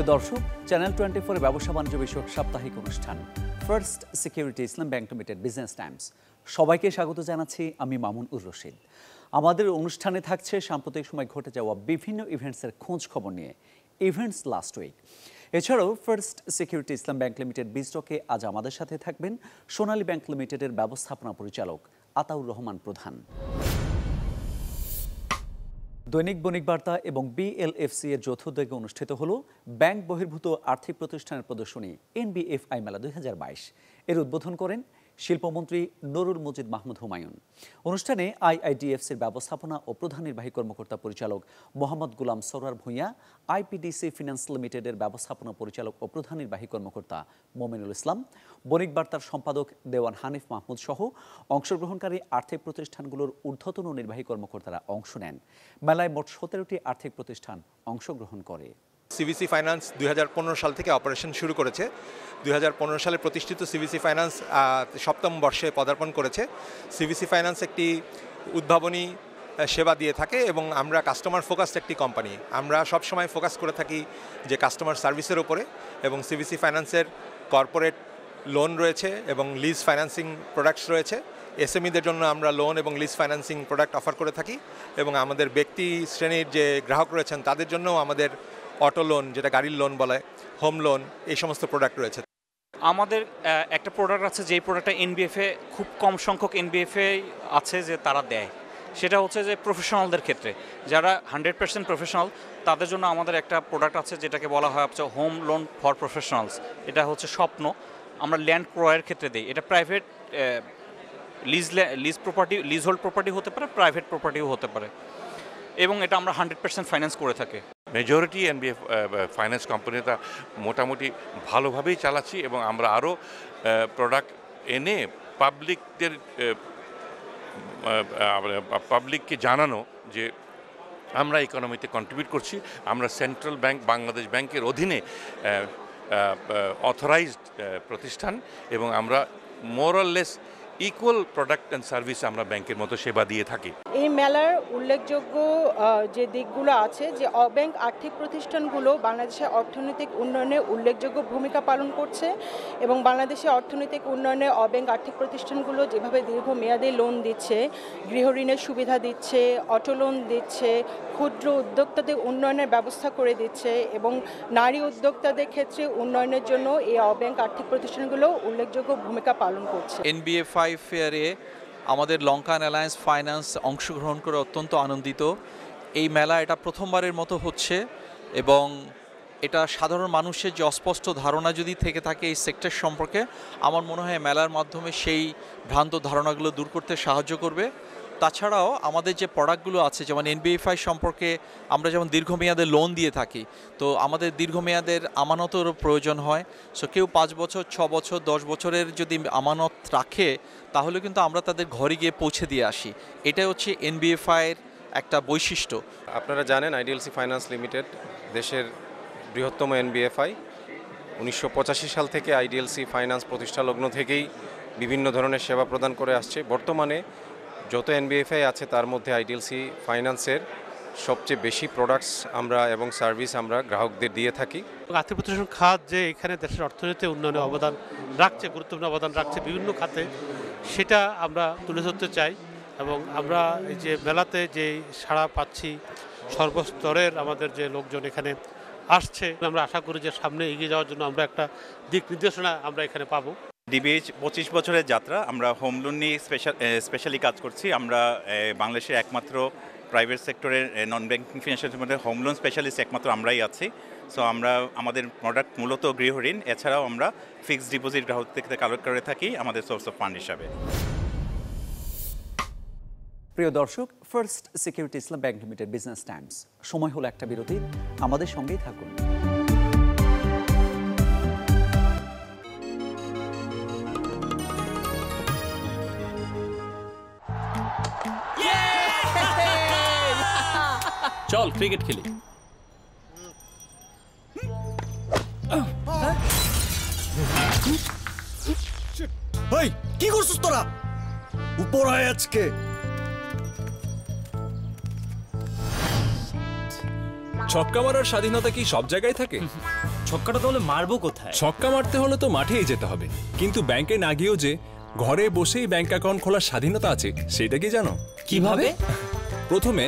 প্রিয় দর্শক, চ্যানেল 24 এর ব্যবসা বাণিজ্য বিষয়ক সাপ্তাহিক অনুষ্ঠান first security Islami bank limited business Times. সবাইকে স্বাগত জানাচ্ছি আমি মামুন উর রশিদ। আমাদের অনুষ্ঠানে থাকছে সাম্প্রতিক সময় ঘটে যাওয়া বিভিন্ন ইভেন্টসের খোঁজ খবর নিয়ে ইভেন্টস লাস্ট উইক। এছাড়াও first security Islami bank limited বিজটকে আজ আমাদের সাথে থাকবেন সোনালী ব্যাংক লিমিটেডের ব্যবস্থাপনা পরিচালক আতাউর রহমান প্রধান। দৈনিক বণিক বার্তা এবং বিএলএফসি এর যৌথ উদ্যোগে অনুষ্ঠিত হলো ব্যাংক বহির্ভূত আর্থিক প্রতিষ্ঠানের প্রদর্শনী এনবিএফআই মেলা 2022। এর উদ্বোধন করেন শিল্পমন্ত্রী নুরুল মজিদ মাহমুদ হুমায়ুন। অনুষ্ঠানে আইআইডিএফসির ব্যবস্থাপনা ও প্রধান নির্বাহী কর্মকর্তা পরিচালক মোহাম্মদ গুলাম সরোয়ার ভূঁইয়া, আইপিডিসি ফিন্যান্স লিমিটেডের ব্যবস্থাপনা পরিচালক ও প্রধান নির্বাহী কর্মকর্তা মোমিনুল ইসলাম, বণিক বার্তার সম্পাদক দেওয়ান হানিফ মাহমুদ সহ অংশগ্রহণকারী আর্থিক প্রতিষ্ঠানগুলোর ঊর্ধ্বতন নির্বাহী কর্মকর্তারা অংশ নেন। মেলায় মোট 17টি আর্থিক প্রতিষ্ঠান অংশগ্রহণ করে। সিভিসি ফাইন্যান্স 2015 সাল থেকে অপারেশন শুরু করেছে। 2015 সালে প্রতিষ্ঠিত সিভিসি ফাইন্যান্স 7ম বর্ষে পদার্পণ করেছে। সিভিসি ফাইন্যান্স একটি উদ্ভাবনী সেবা দিয়ে থাকে এবং আমরা কাস্টমার ফোকাসড একটি কোম্পানি। আমরা সবসময় ফোকাস করে থাকি যে কাস্টমার সার্ভিসের উপরে, এবং সিভিসি ফাইন্যান্সের কর্পোরেট লোন রয়েছে এবং লিজ ফাইন্যান্সিং প্রোডাক্টস রয়েছে। এসএমইদের জন্য আমরা লোন এবং লিজ ফাইন্যান্সিং প্রোডাক্ট অফার করে থাকি, এবং আমাদের ব্যক্তি শ্রেণীর যে গ্রাহক রয়েছেন তাদের জন্যও আমাদের অটো লোন, যেটা গাড়ির লোন বলে, হোম লোন, এই সমস্ত প্রোডাক্ট রয়েছে। আমাদের একটা প্রোডাক্ট আছে, যেই প্রোডাক্টটা এনবিএফএ খুব কম সংখ্যক এনবিএফএ আছে যে তারা দেয়, সেটা হচ্ছে যে প্রফেশনালদের ক্ষেত্রে, যারা 100% প্রফেশনাল তাদের জন্য আমাদের একটা প্রোডাক্ট আছে যেটাকে বলা হয় হচ্ছে হোম লোন ফর প্রফেশনালস। এটা হচ্ছে স্বপ্ন, আমরা ল্যান্ড ক্রয়ের ক্ষেত্রে দিই। এটা private lease property, leasehold property হতে পারে, প্রাইভেট প্রপার্টিও হতে পারে, এবং এটা আমরা 100% ফাইন্যান্স করে থাকি। মেজরিটি এনবিএফ ফাইন্যান্স কোম্পানিটা মোটামুটি ভালোভাবেই চালাচ্ছি, এবং আমরা আরও প্রোডাক্ট এনে পাবলিককে জানানো যে আমরা ইকোনমিতে কন্ট্রিবিউট করছি। আমরা সেন্ট্রাল ব্যাংক, বাংলাদেশ ব্যাংকের অধীনে অথরাইজড প্রতিষ্ঠান, এবং আমরা মোরলেস ইকুয়াল প্রোডাক্ট অ্যান্ড সার্ভিস আমরা ব্যাংকের মতো সেবা দিয়ে থাকি। এই মেলার উল্লেখযোগ্য যে দিকগুলো আছে, যে অব্যাংক আর্থিক প্রতিষ্ঠানগুলো বাংলাদেশের অর্থনৈতিক উন্নয়নে উল্লেখযোগ্য ভূমিকা পালন করছে, এবং বাংলাদেশের অর্থনৈতিক উন্নয়নে অব্যাংক আর্থিক প্রতিষ্ঠানগুলো যেভাবে দীর্ঘমেয়াদী লোন দিচ্ছে, গৃহ ঋণের সুবিধা দিচ্ছে, অটো লোন দিচ্ছে, ক্ষুদ্র উদ্যোক্তাদের উন্নয়নের ব্যবস্থা করে দিচ্ছে, এবং নারী উদ্যোক্তাদের ক্ষেত্রে উন্নয়নের জন্য এই অব্যাংক আর্থিক প্রতিষ্ঠানগুলো উল্লেখযোগ্য ভূমিকা পালন করছে। এনবিএফআই ফেয়ারে আমাদের লঙ্কান অ্যালায়েন্স ফাইন্যান্স অংশগ্রহণ করে অত্যন্ত আনন্দিত। এই মেলা এটা প্রথমবারের মতো হচ্ছে, এবং এটা সাধারণ মানুষের যে অস্পষ্ট ধারণা যদি থেকে থাকে এই সেক্টর সম্পর্কে, আমার মনে হয় মেলার মাধ্যমে সেই ভ্রান্ত ধারণাগুলো দূর করতে সাহায্য করবে। তাছাড়াও আমাদের যে প্রোডাক্টগুলো আছে, যেমন এনবিএফআই সম্পর্কে আমরা যেমন দীর্ঘমেয়াদের লোন দিয়ে থাকি, তো আমাদের দীর্ঘমেয়াদের আমানতেরও প্রয়োজন হয়। সো কেউ 5 বছর, 6 বছর, 10 বছরের যদি আমানত রাখে, তাহলে কিন্তু আমরা তাদের ঘরে গিয়ে পৌঁছে দিয়ে আসি। এটাই হচ্ছে এনবিএফআইয়ের একটা বৈশিষ্ট্য। আপনারা জানেন আইডিএলসি ফাইন্যান্স লিমিটেড দেশের বৃহত্তম এনবিএফআই। 1985 সাল থেকে আইডিএলসি ফাইন্যান্স প্রতিষ্ঠা লগ্ন থেকেই বিভিন্ন ধরনের সেবা প্রদান করে আসছে। বর্তমানে যত এনবিএফআই আছে তার মধ্যে আইডিএলসি ফাইন্যান্সের সবচেয়ে বেশি প্রোডাক্টস আমরা এবং সার্ভিস আমরা গ্রাহকদের দিয়ে থাকি। আর্থিক প্রতিষ্ঠান খাত যে এখানে দেশের অর্থনীতি উন্নয়নে অবদান রাখছে, গুরুত্বপূর্ণ অবদান রাখছে বিভিন্ন খাতে, সেটা আমরা তুলে ধরতে চাই। এবং আমরা এই যে মেলাতে যে সাড়া পাচ্ছি, সর্বস্তরের আমাদের যে লোকজন এখানে আসছে, আমরা আশা করি যে সামনে এগিয়ে যাওয়ার জন্য আমরা একটা দিক নির্দেশনা আমরা এখানে পাবো। ডিবিএইচ 25 বছরের যাত্রা। আমরা হোম লোন নিয়ে স্পেশালি কাজ করছি। আমরা বাংলাদেশের একমাত্র প্রাইভেট সেক্টরের নন ব্যাংকিং ফিনান্সিয়াল মধ্যে হোম লোন স্পেশালিস্ট একমাত্র আমরাই আছি। সো আমরা আমাদের প্রোডাক্ট মূলত গৃহ ঋণ, এছাড়াও আমরা ফিক্সড ডিপোজিট গ্রাহক থেকে কালেক্ট করে থাকি আমাদের সোর্স অফ ফান্ড হিসাবে। প্রিয় দর্শক, first security Islami bank limited business Times, সময় হলো একটা বিরতি। আমাদের সঙ্গেই থাকুন। চল ক্রিকেট খেলি। ভাই কি করছিস তোরা? উপর আয় আজকে। ছক্কা মারার স্বাধীনতা কি সব জায়গায় থাকে? ছক্কাটা তাহলে মারবো কোথায়? ছক্কা মারতে হলে তো মাঠেই যেতে হবে, কিন্তু ব্যাংকে না গিয়েও যে ঘরে বসেই ব্যাংক অ্যাকাউন্ট খোলার স্বাধীনতা আছে সেটা কি জানো? কিভাবে? প্রথমে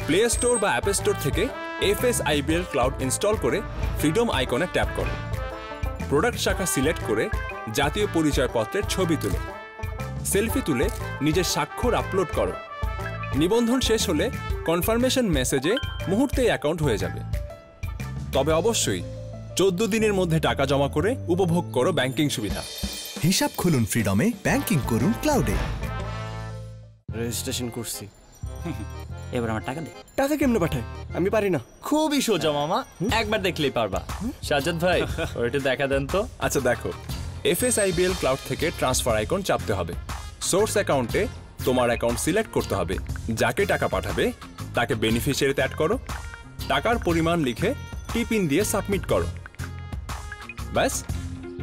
প্লে স্টোর বা অ্যাপ স্টোর থেকে FSIBL ক্লাউড ইনস্টল করে ফ্রিডম আইকনে ট্যাপ করো। প্রোডাক্ট শাখা সিলেক্ট করে জাতীয় পরিচয়পত্রের ছবি তুলো, সেলফি তুলে নিজের স্বাক্ষর আপলোড করো। নিবন্ধন শেষ হলে কনফার্মেশন মেসেজে মুহূর্তেই অ্যাকাউন্ট হয়ে যাবে। তবে অবশ্যই 14 দিনের মধ্যে টাকা জমা করে উপভোগ করো ব্যাংকিং সুবিধা। হিসাব খুলুন ফ্রিডমে, ব্যাংকিং করুন ক্লাউডে। রেজিস্ট্রেশন করছি, এবার আমার টাকা দে। টাকা কেমনে পাঠায়? আমি পারি না। খুবই সোজা মামা, একবার দেখলেই পারবা। সাজ্জাদ ভাই ওইটা দেখা দেন তো। আচ্ছা দেখো, FSIBL ক্লাউড থেকে ট্রান্সফার আইকন চাপতে হবে। সোর্স অ্যাকাউন্টে তোমার অ্যাকাউন্ট সিলেক্ট করতে হবে। যাকে টাকা পাঠাবে তাকে বেনিফিশিয়ারিতে অ্যাড করো, টাকার পরিমাণ লিখে টিপিন দিয়ে সাবমিট করো। ব্যাস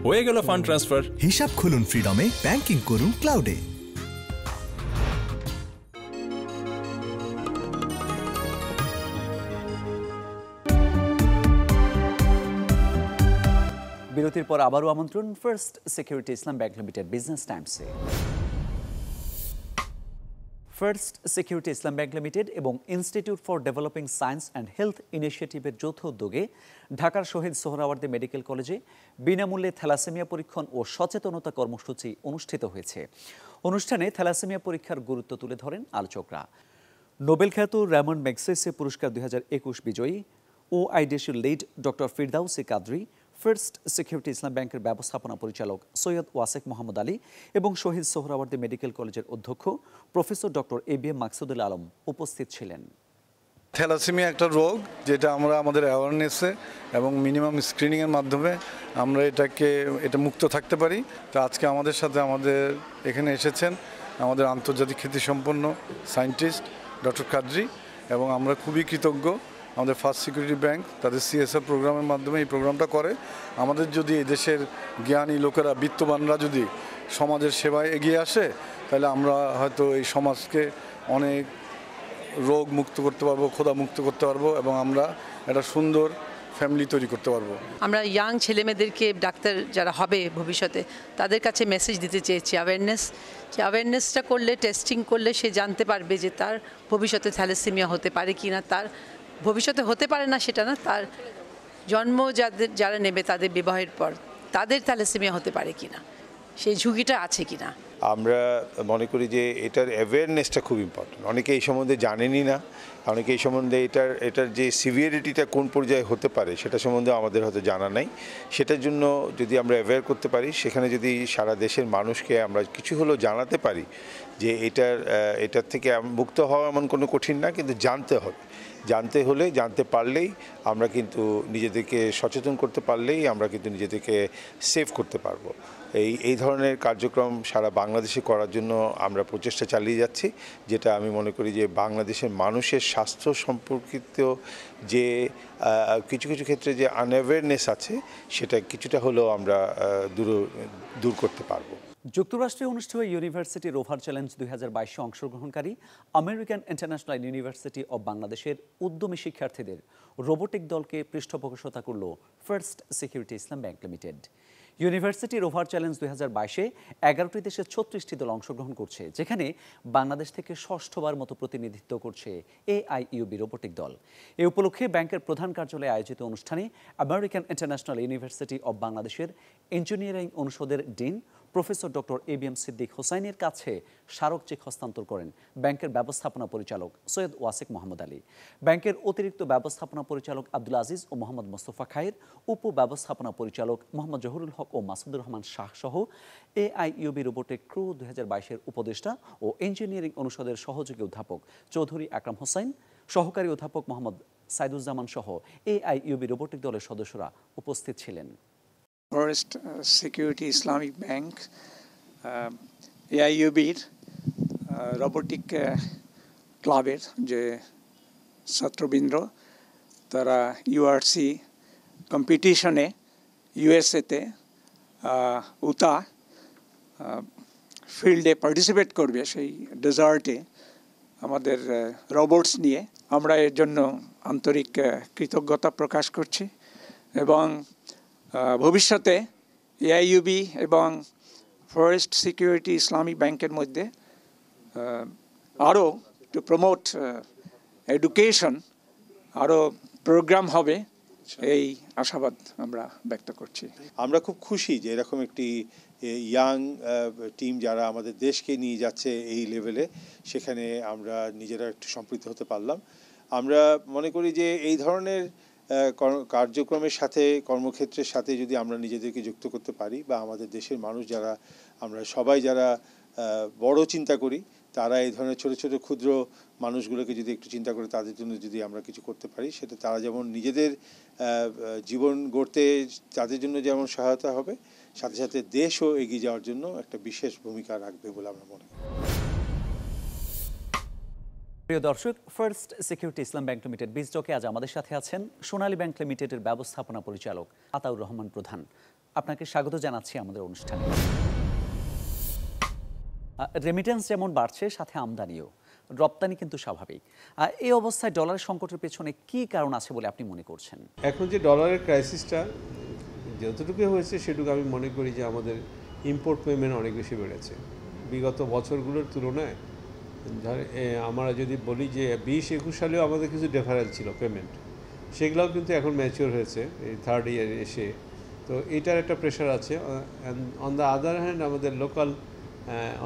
হয়ে গেল ফান্ড ট্রান্সফার। হিসাব খুলুন ফ্রিডমে, ব্যাংকিং করুন ক্লাউডে। বিরতির পর আবারও আমন্ত্রণ first security Islami bank limited business টাইমসে। First security Islami bank limited এবং institute for developing science and health ইনিশিয়েটিভের যৌথ উদ্যোগে ঢাকার শহীদ সোহরাওয়ার্দী মেডিকেল কলেজে বিনামূল্যে থ্যালাসেমিয়া পরীক্ষণ ও সচেতনতা কর্মসূচি অনুষ্ঠিত হয়েছে। অনুষ্ঠানে থ্যালাসেমিয়া পরীক্ষার গুরুত্ব তুলে ধরেন আলোচকরা। নোবেল খ্যাত র্যামন্ড ম্যাগসেসে পুরস্কার 2021 বিজয়ী OIDC লিড ডক্টর ফিরদাউসি কাদরি, ফার্স্ট সিকিউরিটি ইসলাম ব্যাংকের ব্যবস্থাপনা পরিচালক সৈয়দ ওয়াসেক মোহাম্মদ আলী এবং শহীদ সোহরাওয়ার্দী মেডিকেল কলেজের অধ্যক্ষ professor doctor ABM Maksudul Alam উপস্থিত ছিলেন। থ্যালাসেমিয়া একটা রোগ যেটা আমরা আমাদের অ্যাওয়ারনেসে এবং মিনিমাম স্ক্রিনিংয়ের মাধ্যমে আমরা এটা মুক্ত থাকতে পারি। তো আজকে আমাদের সাথে আমাদের এখানে এসেছেন আমাদের আন্তর্জাতিক খ্যাতিসম্পন্ন সায়েন্টিস্ট ডক্টর কাদরি, এবং আমরা খুবই কৃতজ্ঞ আমাদের ফার্স্ট সিকিউরিটি ব্যাংক তাদের CSR প্রোগ্রামের মাধ্যমে এই প্রোগ্রামটা করে। আমাদের যদি এই দেশের জ্ঞানী লোকেরা, বিত্তবানরা যদি সমাজের সেবায় এগিয়ে আসে, তাহলে আমরা হয়তো এই সমাজকে অনেক রোগ মুক্ত করতে পারবো, ক্ষুধা মুক্ত করতে পারবো, এবং আমরা একটা সুন্দর ফ্যামিলি তৈরি করতে পারবো। আমরা ইয়াং ছেলেমেয়েদেরকে ডাক্তার যারা হবে ভবিষ্যতে তাদের কাছে মেসেজ দিতে চেয়েছি অ্যাওয়ারনেসটা করলে, টেস্টিং করলে সে জানতে পারবে যে তার ভবিষ্যতে থ্যালাসেমিয়া হতে পারে কি না। তার ভবিষ্যতে হতে পারে না সেটা না, তার জন্ম যারা নেবে তাদের বিবাহের পর তাদের থ্যালাসেমিয়া হতে পারে কি না, সেই ঝুঁকিটা আছে কি না। আমরা মনে করি যে এটার অ্যাওয়ারনেসটা খুব ইম্পর্টেন্ট। অনেকে এই সম্বন্ধে জানেনই না, অনেকে এই সম্বন্ধে এটার যে সিভিয়ারিটিটা কোন পর্যায়ে হতে পারে সেটা সম্বন্ধে আমাদের হয়তো জানা নাই। সেটার জন্য যদি আমরা অ্যাওয়্যার করতে পারি, সেখানে যদি সারা দেশের মানুষকে আমরা কিছু হলেও জানাতে পারি যে এটার থেকে মুক্ত হওয়া এমন কোনো কঠিন না, কিন্তু জানতে হবে। জানতে পারলেই আমরা কিন্তু নিজেদেরকে সচেতন করতে পারলেই আমরা কিন্তু নিজেদেরকে সেভ করতে পারবো। এই ধরনের কার্যক্রম সারা বাংলাদেশে করার জন্য আমরা প্রচেষ্টা চালিয়ে যাচ্ছি, যেটা আমি মনে করি যে বাংলাদেশের মানুষের স্বাস্থ্য সম্পর্কিত যে কিছু ক্ষেত্রে যে আনঅ্যাওয়ারনেস আছে সেটা কিছুটা হলেও আমরা দূর করতে পারবো। যুক্তরাষ্ট্রে অনুষ্ঠিত ইউনিভার্সিটি রোভার চ্যালেঞ্জ 2022 অংশগ্রহণকারী আমেরিকান ইন্টারন্যাশনাল ইউনিভার্সিটি অব বাংলাদেশের উদ্যমী শিক্ষার্থীদের রোবোটিক দলকে পৃষ্ঠপোষকতা করল first security Islami bank limited. University rover challenge 2022-এ 11টি দেশের 36টি দল অংশগ্রহণ করছে, যেখানে বাংলাদেশ থেকে ষষ্ঠবার মতো প্রতিনিধিত্ব করছে AIUB রোবোটিক দল। এ উপলক্ষে ব্যাংকের প্রধান কার্যালয়ে আয়োজিত অনুষ্ঠানে আমেরিকান ইন্টারন্যাশনাল ইউনিভার্সিটি অব বাংলাদেশের ইঞ্জিনিয়ারিং অনুষদের dean professor doctor ABM Siddique হোসাইনের কাছে স্মারক চেক হস্তান্তর করেন ব্যাংকের ব্যবস্থাপনা পরিচালক সৈয়দ ওয়াসেক মোহাম্মদ আলী। ব্যাংকের অতিরিক্ত ব্যবস্থাপনা পরিচালক আব্দুল আজিজ ও মোহাম্মদ মোস্তফা খায়ের, উপ ব্যবস্থাপনা পরিচালক মোহাম্মদ জহুরুল হক ও মাসুদুর রহমান শাহ সহ AIUB রোবোটিক ক্রু 2022-এর উপদেষ্টা ও ইঞ্জিনিয়ারিং অনুষদের সহযোগী অধ্যাপক চৌধুরী আকরাম হোসাইন, সহকারী অধ্যাপক মোহাম্মদ সাইদুজ্জামান সহ AIUB রোবোটিক দলের সদস্যরা উপস্থিত ছিলেন। ফার্স্ট সিকিউরিটি ইসলামিক ব্যাংক AIUBর রোবোটিক ক্লাবের যে ছাত্রবৃন্দ, তারা URC কম্পিটিশনে USA-তে উতা ফিল্ডে পার্টিসিপেট করবে, সেই ডেজার্টে আমাদের রোবটস নিয়ে। আমরা এর জন্য আন্তরিক কৃতজ্ঞতা প্রকাশ করছি এবং ভবিষ্যতে এআইইউবি এবং ফরেস্ট সিকিউরিটি ইসলামিক ব্যাংকের মধ্যে আরও টু প্রমোট এডুকেশন আরও প্রোগ্রাম হবে, এই আশাবাদ আমরা ব্যক্ত করছি। আমরা খুব খুশি যে এরকম একটি ইয়াং টিম যারা আমাদের দেশকে নিয়ে যাচ্ছে এই লেভেলে, সেখানে আমরা নিজেরা একটু সম্পৃক্ত হতে পারলাম। আমরা মনে করি যে এই ধরনের কার্যক্রমের সাথে, কর্মক্ষেত্রের সাথে যদি আমরা নিজেদেরকে যুক্ত করতে পারি, বা আমাদের দেশের মানুষ যারা, আমরা সবাই যারা বড় চিন্তা করি, তারা এই ধরনের ছোট ছোট ক্ষুদ্র মানুষগুলোকে যদি একটু চিন্তা করে তাদের জন্য যদি আমরা কিছু করতে পারি, সেটা তারা যেমন নিজেদের জীবন গড়তে তাদের জন্য যেমন সহায়তা হবে, সাথে সাথে দেশও এগিয়ে যাওয়ার জন্য একটা বিশেষ ভূমিকা রাখবে বলে আমরা মনে করি। প্রিয় দর্শক, first security Islami bank limited বিজটকে আজ আমাদের সাথে আছেন সোনালী ব্যাংক লিমিটেডের ব্যবস্থাপনা পরিচালক আতাউর রহমান প্রধান। আপনাকে স্বাগত জানাচ্ছি আমাদের অনুষ্ঠানে। রেমিটেন্স যেমন বাড়ছে, সাথে আমদানিও, রপ্তানি কিন্তু স্বাভাবিক। এই অবস্থায় ডলারের সংকটের পেছনে কি কারণ আছে বলে আপনি মনে করছেন? এখন যে ডলারের ক্রাইসিসটা যতটুকু হয়েছে সেটুকু আমি মনে করি যে আমাদের ইম্পোর্ট পেমেন্ট অনেক বেশি বেড়েছে বিগত বছরগুলোর তুলনায়। আমরা যদি বলি যে 20-21 সালেও আমাদের কিছু ডিফারেন্স ছিল পেমেন্ট, সেগুলোও কিন্তু এখন ম্যাচিওর হয়েছে এই থার্ড ইয়ারে এসে। তো এটার একটা প্রেশার আছে। অন দ্য আদার হ্যান্ড আমাদের লোকাল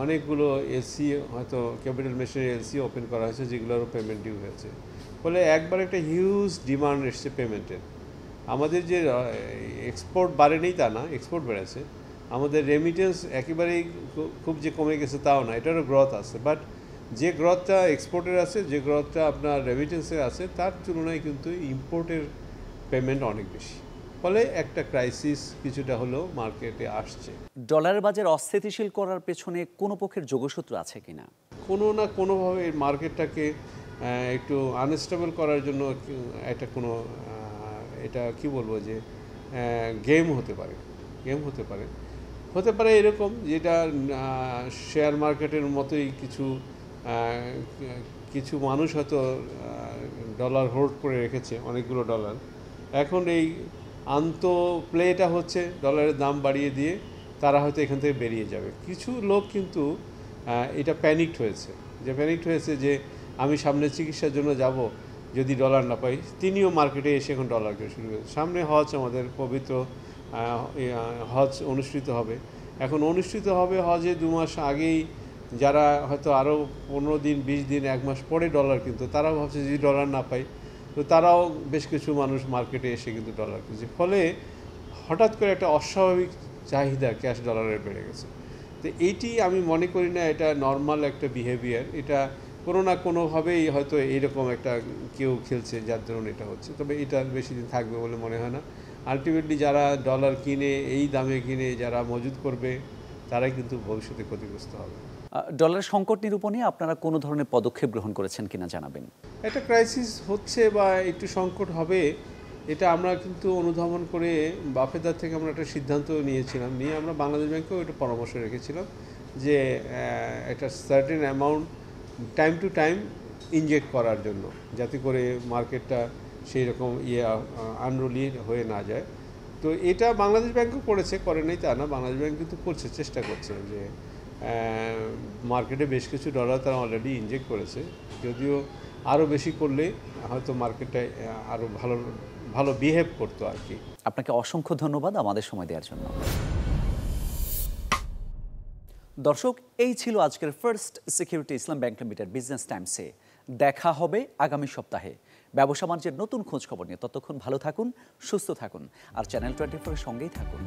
অনেকগুলো এলসি, হয়তো ক্যাপিটাল মেশিনারি এলসি ওপেন করা হয়েছে, যেগুলোরও পেমেন্ট ডিউ হয়েছে। ফলে একবার একটা হিউজ ডিমান্ড এসছে পেমেন্টের। আমাদের যে এক্সপোর্ট বাড়েনি তা না, এক্সপোর্ট বেড়েছে। আমাদের রেমিটেন্স একেবারেই খুব যে কমে গেছে তাও না, এটারও গ্রোথ আছে। বাট যে গ্রোথটা এক্সপোর্টের আছে, যে গ্রোথটা আপনার রেমিটেন্সের আছে, তার তুলনায় কিন্তু ইম্পোর্টের পেমেন্ট অনেক বেশি। ফলে একটা ক্রাইসিস কিছুটা হলেও মার্কেটে আসছে। ডলারের বাজার অস্থিতিশীল করার পেছনে কোনো পক্ষের যোগসূত্র আছে কিনা? কোনো না কোনোভাবে এই মার্কেটটাকে একটু আনস্টেবল করার জন্য একটা কোনো এটা কি বলবো যে গেম হতে পারে, হতে পারে এরকম, যেটা শেয়ার মার্কেটের মতোই কিছু মানুষ হয়তো ডলার হোল্ড করে রেখেছে, অনেকগুলো ডলার। এখন এই প্লেটা হচ্ছে ডলারের দাম বাড়িয়ে দিয়ে তারা হয়তো এখান থেকে বেরিয়ে যাবে। কিছু লোক কিন্তু এটা প্যানিকড হয়েছে যে আমি সামনে চিকিৎসার জন্য যাব, যদি ডলার না পাই, তিনিও মার্কেটে এসে এখন ডলার কেনা শুরু করেছে। সামনে হজ, আমাদের পবিত্র হজ অনুষ্ঠিত হবে। এখন অনুষ্ঠিত হবে হজে 2 মাস আগেই, যারা হয়তো আরও 15 দিন, 20 দিন, 1 মাস পরে ডলার কিনতো, তারাও ভাবছে যদি ডলার না পাই, তো তারাও বেশ কিছু মানুষ মার্কেটে এসে কিন্তু ডলার কিনছে। ফলে হঠাৎ করে একটা অস্বাভাবিক চাহিদা ক্যাশ ডলারের বেড়ে গেছে। তো এইটি আমি মনে করি না এটা নর্মাল একটা বিহেভিয়ার। এটা কোনো না কোনোভাবেই হয়তো এইরকম একটা কেউ খেলছে, যার ধরুন এটা হচ্ছে। তবে এটা বেশি দিন থাকবে বলে মনে হয় না। আলটিমেটলি যারা ডলার কিনে, এই দামে কিনে যারা মজুদ করবে, তারাই কিন্তু ভবিষ্যতে ক্ষতিগ্রস্ত হবে। ডলার সংকট নিরূপণে আপনারা কোনো ধরনের পদক্ষেপ গ্রহণ করেছেন কিনা জানাবেন। একটা ক্রাইসিস হচ্ছে বা একটু সংকট হবে, এটা আমরা কিন্তু অনুধাবন করে বাফেদার থেকে আমরা একটা সিদ্ধান্ত নিয়েছিলাম, নিয়ে আমরা বাংলাদেশ ব্যাংকেও একটা পরামর্শ রেখেছিলাম যে একটা certain amount time to time inject করার জন্য, যাতে করে মার্কেটটা সেই রকম আনরুলি হয়ে না যায়। তো এটা বাংলাদেশ ব্যাংকও করে নাই তা না, বাংলাদেশ ব্যাংক কিন্তু চেষ্টা করছে যে মার্কেটে বেশ কিছু ডলার তারা অলরেডি ইনজেক্ট করেছে। যদিও আরও বেশি করলে হয়তো মার্কেটটা আরও ভালো বিহেভ করতো আর কি। আপনাকে অসংখ্য ধন্যবাদ আমাদের সময় দেওয়ার জন্য। দর্শক, এই ছিল আজকের first security Islami bank limited business টাইমসে। দেখা হবে আগামী সপ্তাহে ব্যবসা বাণিজ্যের নতুন খোঁজ খবর নিয়ে। ততক্ষণ ভালো থাকুন, সুস্থ থাকুন, আর চ্যানেল 24-এর সঙ্গেই থাকুন।